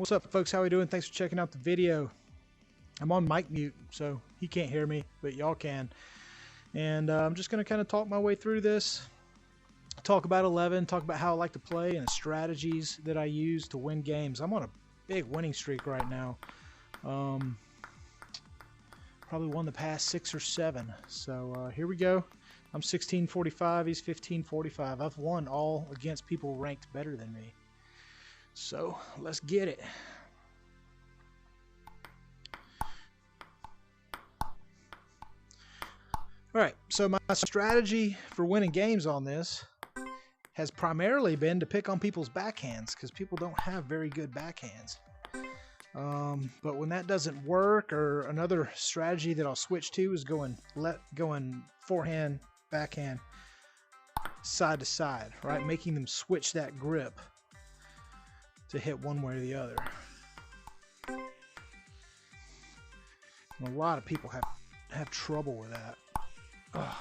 What's up, folks? How we doing? Thanks for checking out the video. I'm on mic mute, so he can't hear me, but y'all can. And I'm just going to kind of talk my way through this. Talk about 11, talk about how I like to play and the strategies that I use to win games. I'm on a big winning streak right now. Probably won the past 6 or 7. So here we go. I'm 1645, he's 1545. I've won all against people ranked better than me. So let's get it. Alright, so my strategy for winning games on this has primarily been to pick on people's backhands, because people don't have very good backhands. But when that doesn't work, or another strategy that I'll switch to is going forehand, backhand, side to side, right? Making them switch that grip to hit one way or the other. And a lot of people have trouble with that. Ugh.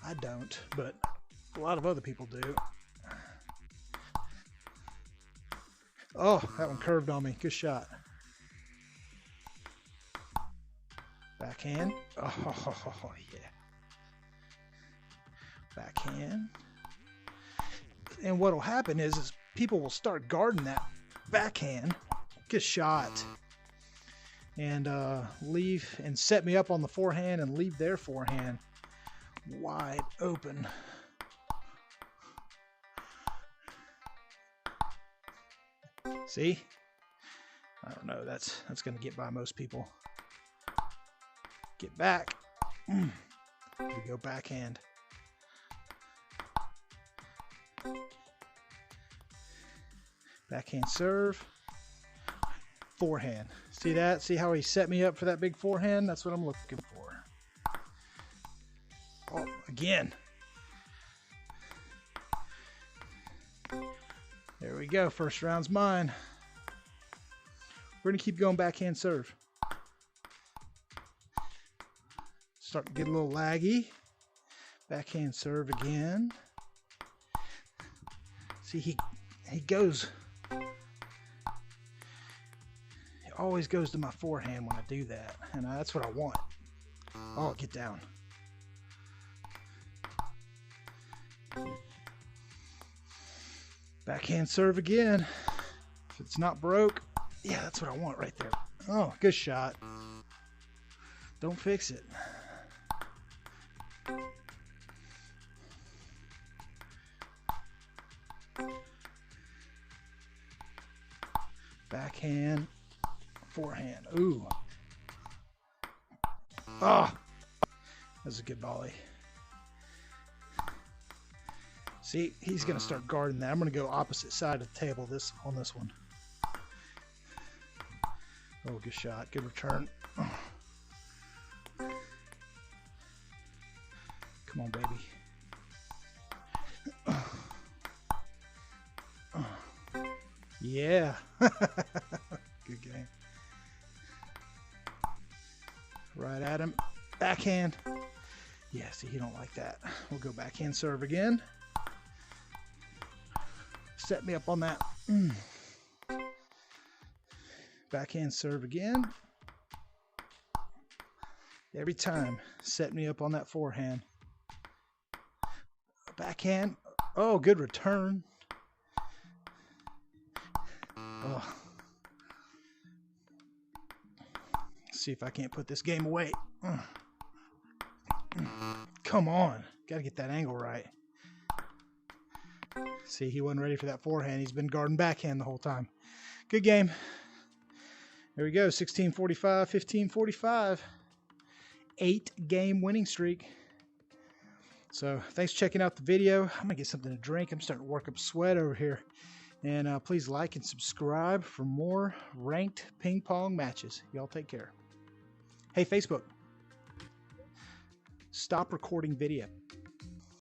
I don't, but a lot of other people do. Oh, that one curved on me. Good shot. Backhand. Oh, yeah. Backhand. And what will happen is people will start guarding that backhand. Good shot. And leave and set me up on the forehand and leave their forehand wide open. See? I don't know. That's going to get by most people. Get back. Here we go, backhand. Backhand serve. Forehand. See that? See how he set me up for that big forehand? That's what I'm looking for. Oh, again. There we go. First round's mine. We're going to keep going backhand serve. Starting to get a little laggy. Backhand serve again. See, he goes... always goes to my forehand when I do that, and that's what I want. Oh, get down. Backhand serve again. If it's not broke, yeah, that's what I want right there. Oh, good shot. Don't fix it. Backhand. Forehand. Ooh. Oh, that's a good volley. See, he's going to start guarding that. I'm going to go opposite side of the table on this one. Oh, good shot. Good return. Come on, baby. Yeah. Good game. Right at him. Backhand. Yeah, see, he don't like that. We'll go backhand serve again. Set me up on that. Backhand serve again. Every time, set me up on that forehand. Backhand. Oh, good return. Oh. See if I can't put this game away. Come on. Got to get that angle right. See, he wasn't ready for that forehand. He's been guarding backhand the whole time. Good game. There we go. 1645, 1545. 8-game winning streak. So thanks for checking out the video. I'm going to get something to drink. I'm starting to work up sweat over here. And please like and subscribe for more ranked ping pong matches. Y'all take care. Hey, Facebook, stop recording video.